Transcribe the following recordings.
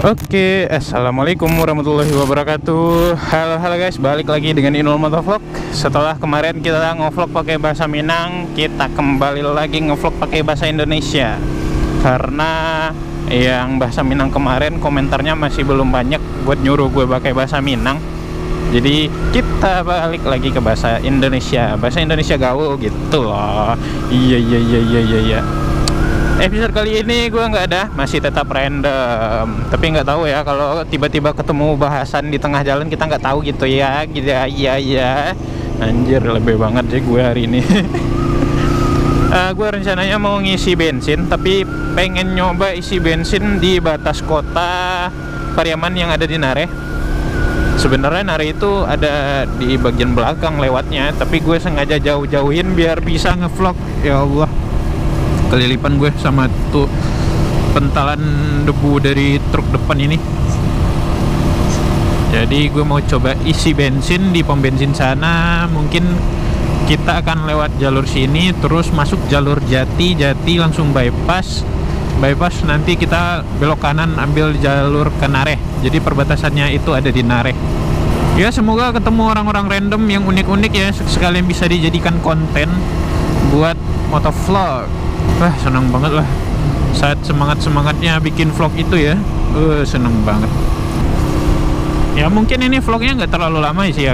Oke, assalamualaikum warahmatullahi wabarakatuh. Halo guys, balik lagi dengan Inul Motovlog. Setelah kemarin kita ngevlog pakai bahasa Minang, kita kembali lagi ngevlog pakai bahasa Indonesia. Karena yang bahasa Minang kemarin komentarnya masih belum banyak buat nyuruh gue pakai bahasa Minang. Jadi kita balik lagi ke bahasa Indonesia, bahasa Indonesia gaul gitu loh. Iya. Episode kali ini gue nggak ada, masih tetap random. Tapi nggak tahu ya, kalau tiba-tiba ketemu bahasan di tengah jalan kita nggak tahu gitu ya. Iya. Anjir, lebih banget sih gue hari ini. Gue rencananya mau ngisi bensin, tapi pengen nyoba isi bensin di batas kota Pariaman yang ada di Nare. Sebenarnya Nare itu ada di bagian belakang lewatnya, tapi gue sengaja jauh-jauhin biar bisa ngevlog. Ya Allah, kelilipan gue sama tuh pentalan debu dari truk depan ini. Jadi gue mau coba isi bensin di pom bensin sana. Mungkin kita akan lewat jalur sini, terus masuk jalur Jati langsung bypass nanti kita belok kanan ambil jalur ke Nare. Jadi perbatasannya itu ada di Nare. Ya, semoga ketemu orang-orang random yang unik-unik ya, sekalian bisa dijadikan konten buat motovlog. Wah, senang banget lah saat semangatnya bikin vlog itu ya. Seneng banget. Ya mungkin ini vlognya nggak terlalu lama sih ya,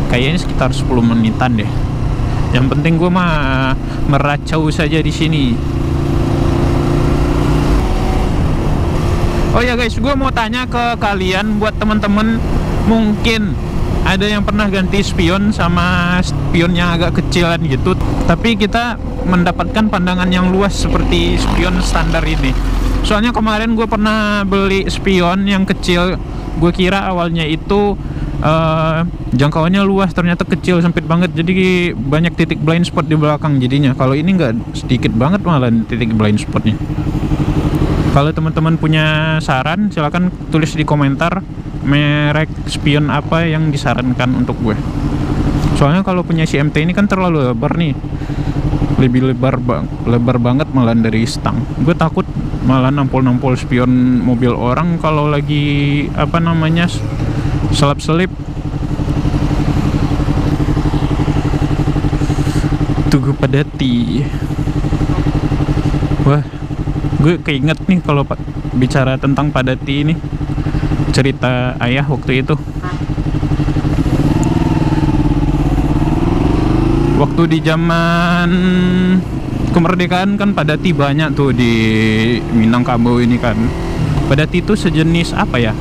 kayaknya sekitar 10 menitan deh. Yang penting gue mah meracau saja di sini. Oh ya guys, gue mau tanya ke kalian, buat teman-teman mungkin ada yang pernah ganti spion sama spion yang agak kecilan gitu, tapi kita mendapatkan pandangan yang luas seperti spion standar ini. Soalnya kemarin gue pernah beli spion yang kecil, gue kira awalnya itu jangkauannya luas, ternyata kecil, sempit banget, jadi banyak titik blind spot di belakang jadinya. Kalau ini nggak, sedikit banget malah titik blind spotnya. Kalau teman-teman punya saran, silahkan tulis di komentar merek spion apa yang disarankan untuk gue. Soalnya kalau punya si MT ini kan terlalu lebar nih, lebih lebar banget malah dari stang. Gue takut malah nampol spion mobil orang kalau lagi selap-selip. Tugu Padati. Wah, gue keinget nih kalau bicara tentang Padati ini, cerita ayah waktu itu. Waktu di zaman kemerdekaan kan Padati banyak tuh di Minangkabau ini kan. Padati itu sejenis apa ya?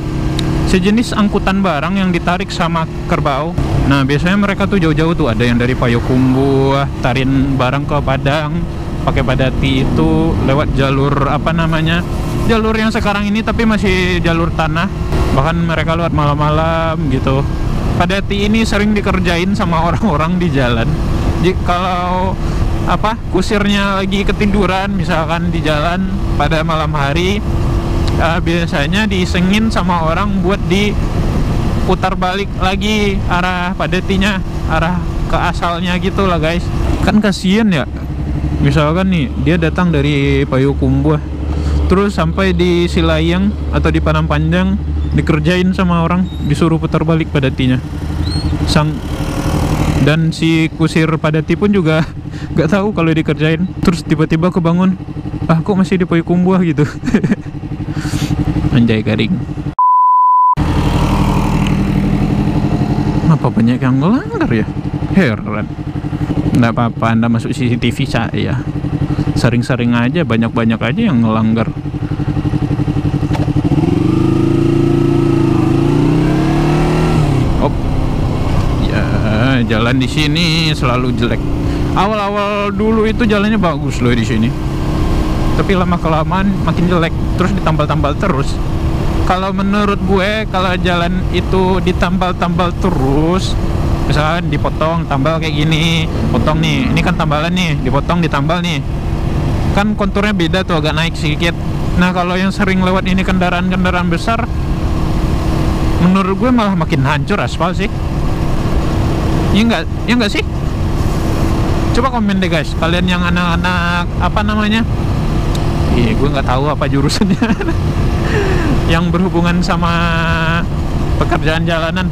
Sejenis angkutan barang yang ditarik sama kerbau. Nah, biasanya mereka tuh jauh-jauh tuh, ada yang dari Payakumbuh tarin barang ke Padang pakai Padati itu lewat jalur jalur yang sekarang ini tapi masih jalur tanah. Bahkan mereka lewat malam-malam gitu. Padati ini sering dikerjain sama orang-orang di jalan. Kalau kusirnya lagi ketiduran misalkan di jalan pada malam hari, biasanya diisengin sama orang buat diputar balik lagi arah Padatinya, arah ke asalnya gitu lah guys. Kan kasian ya, misalkan nih dia datang dari Payakumbuh terus sampai di Silayang atau di Padang Panjang, dikerjain sama orang, disuruh putar balik Padatinya. Dan si kusir Padati pun juga gak tahu kalau dikerjain, terus tiba-tiba kebangun, kok masih di Payakumbuh gitu. Anjay garing. Apa banyak yang ngelanggar ya? Heran. Nggak apa-apa, Anda masuk CCTV saya. Sering-sering aja, banyak-banyak aja yang ngelanggar. Jalan di sini selalu jelek. Awal-awal dulu itu jalannya bagus loh di sini, tapi lama-kelamaan makin jelek, terus ditambal-tambal terus. Kalau menurut gue, kalau jalan itu ditambal-tambal terus, misalkan dipotong, tambal kayak gini, potong nih, ini kan tambalan nih, dipotong, ditambal nih, kan konturnya beda tuh, agak naik sedikit. Nah, kalau yang sering lewat ini kendaraan-kendaraan besar, menurut gue malah makin hancur aspal sih. Ya enggak sih? Coba komen deh guys, kalian yang anak-anak Iya, gue nggak tahu apa jurusannya. Yang berhubungan sama pekerjaan jalanan,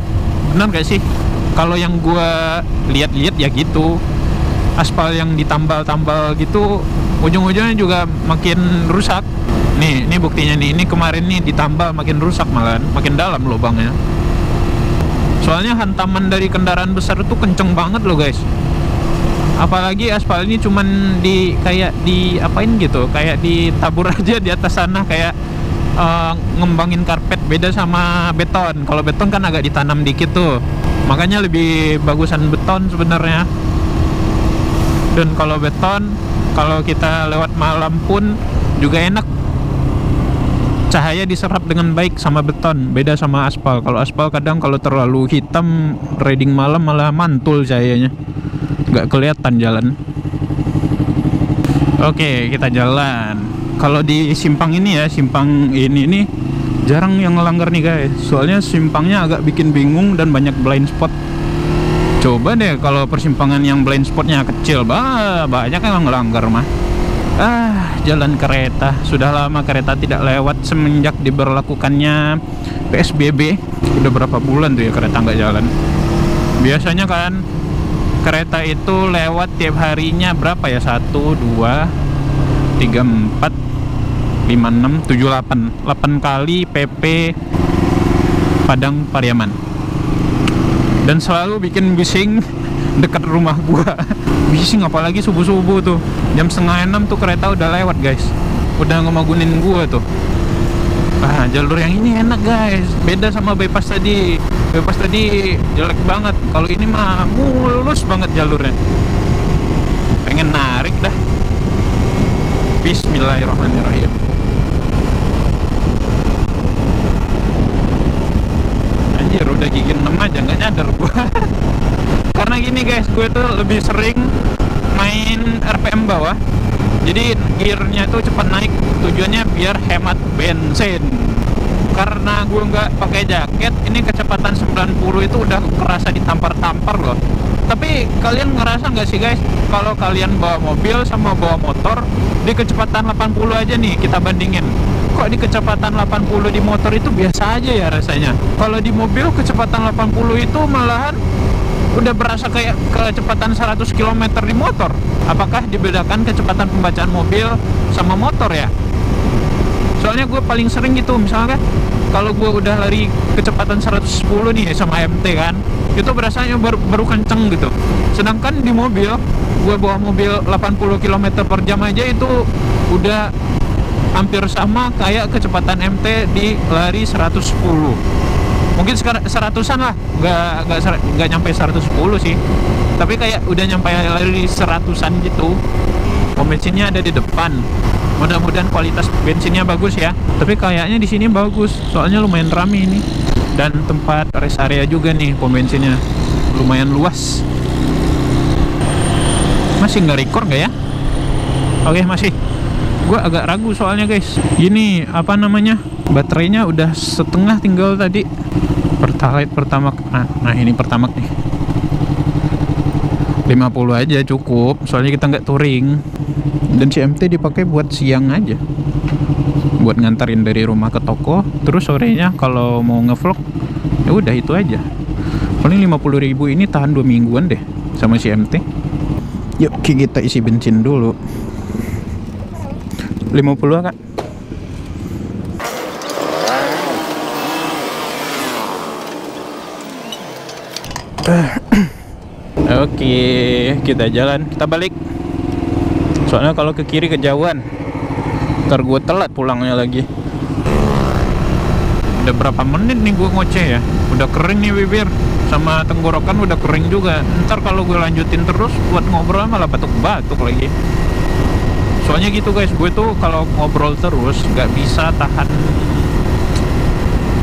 benar gak sih? Kalau yang gue lihat-lihat ya gitu, aspal yang ditambal-tambal gitu, ujung-ujungnya juga makin rusak. Nih, ini buktinya nih. Ini kemarin nih ditambal makin rusak malahan, makin dalam lubangnya. Soalnya hantaman dari kendaraan besar itu kenceng banget loh guys. Apalagi aspal ini cuman kayak apain gitu, kayak ditabur aja di atas sana, kayak ngembangin karpet. Beda sama beton. Kalau beton kan agak ditanam dikit tuh, makanya lebih bagusan beton sebenarnya. Dan kalau beton, kalau kita lewat malam pun juga enak, cahaya diserap dengan baik sama beton. Beda sama aspal. Kalau aspal kadang kalau terlalu hitam, riding malam malah mantul cahayanya, nggak kelihatan jalan. Oke, kita jalan. Kalau di simpang ini ya, simpang ini nih jarang yang ngelanggar nih guys. Soalnya simpangnya agak bikin bingung dan banyak blind spot. Coba deh kalau persimpangan yang blind spotnya kecil, banyak yang ngelanggar mah. Jalan kereta. Sudah lama kereta tidak lewat semenjak diberlakukannya PSBB. Udah berapa bulan tuh ya kereta nggak jalan. Biasanya kan kereta itu lewat tiap harinya berapa ya? 1, 2, 3, 4, 5, 6, 7, 8 kali PP Padang Pariaman. Dan selalu bikin bising dekat rumah gua. Bising apalagi subuh-subuh tuh. Jam 5:30 tuh kereta udah lewat guys. Udah ngemagunin gua tuh. Jalur yang ini enak guys. Beda sama bypass tadi. Bypass tadi jelek banget. Kalau ini mah mulus banget jalurnya. Pengen narik dah. Bismillahirrahmanirrahim. Anjir, udah gigi 6 aja nggak nyadar gua. Karena gini guys, gue tuh lebih sering main RPM bawah. Jadi gearnya tuh cepat naik. Tujuannya biar hemat bensin. Karena gue nggak pakai jaket, ini kecepatan 90 itu udah kerasa ditampar-tampar loh. Tapi kalian ngerasa nggak sih guys, kalau kalian bawa mobil sama bawa motor, di kecepatan 80 aja nih kita bandingin, kok di kecepatan 80 di motor itu biasa aja ya rasanya. Kalau di mobil kecepatan 80 itu malahan udah berasa kayak kecepatan 100 km di motor. Apakah dibedakan kecepatan pembacaan mobil sama motor ya? Soalnya gue paling sering gitu, misalnya kalau gue udah lari kecepatan 110 nih sama MT kan, itu berasanya baru kenceng gitu. Sedangkan di mobil, gue bawa mobil 80 km per jam aja itu udah hampir sama kayak kecepatan MT di lari 110. Mungkin sekarang 100-an lah, nggak nyampe 110 sih, tapi kayak udah nyampe lari 100-an gitu. Pom bensinnya ada di depan. Mudah-mudahan kualitas bensinnya bagus ya. Tapi kayaknya di sini bagus, soalnya lumayan ramai ini. Dan tempat rest area juga nih, pom bensinnya lumayan luas. Masih nggak record nggak ya? Oke, masih. Gue agak ragu soalnya guys. Ini apa namanya? Baterainya udah setengah tinggal tadi. Pertalite Pertamax. Nah ini Pertamax nih. 50 aja cukup, soalnya kita nggak touring. Dan CMT dipakai buat siang aja, buat ngantarin dari rumah ke toko. Terus sorenya kalau mau ngevlog, ya udah itu aja. Paling 50.000 ini tahan 2 mingguan deh sama CMT. Yuk kita isi bensin dulu. 50 kak. Oke, kita jalan, kita balik. Soalnya kalau ke kiri kejauhan, ntar gue telat pulangnya lagi. Udah berapa menit nih gue ngoceh ya. Udah kering nih bibir, sama tenggorokan udah kering juga. Ntar kalau gue lanjutin terus buat ngobrol malah batuk-batuk lagi. Soalnya gitu guys, gue tuh kalau ngobrol terus nggak bisa tahan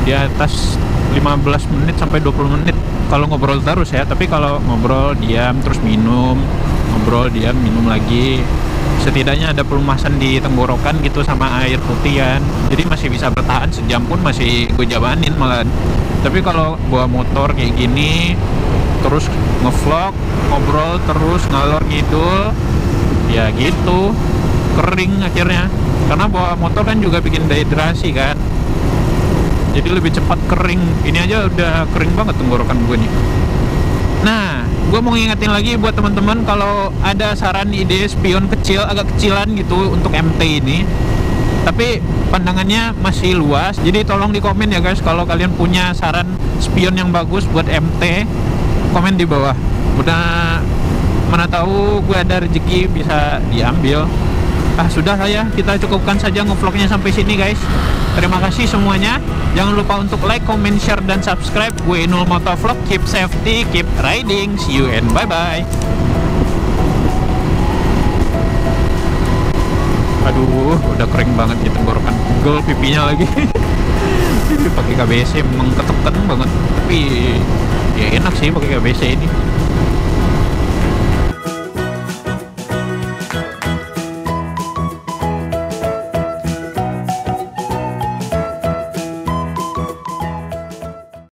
di atas 15 menit sampai 20 menit kalau ngobrol terus ya. Tapi kalau ngobrol diam terus minum, ngobrol diam minum lagi, setidaknya ada pelumasan di tenggorokan gitu sama air putih kan. Jadi masih bisa bertahan sejam pun masih gue jabanin malah. Tapi kalau bawa motor kayak gini terus ngevlog, ngobrol terus ngalor ngidul, ya gitu kering akhirnya. karena bawa motor kan juga bikin dehidrasi kan, jadi lebih cepat kering. Ini aja udah kering banget tenggorokan gue nih. Nah, gue mau ngingetin lagi buat teman-teman, kalau ada saran ide spion kecil, agak kecilan gitu untuk MT ini, tapi pandangannya masih luas, jadi tolong di komen ya guys. Kalau kalian punya saran spion yang bagus buat MT, komen di bawah. Udah, mana tahu gue ada rezeki bisa diambil. Sudah lah ya, kita cukupkan saja ngevlognya sampai sini guys. Terima kasih semuanya. Jangan lupa untuk like, comment, share, dan subscribe. Gue Inul Motovlog. Keep safety, keep riding. See you and bye-bye. Aduh, udah kering banget di tenggorokan. Gol pipinya lagi. Pakai KBC memang ketekan banget. Tapi ya enak sih pakai KBC ini.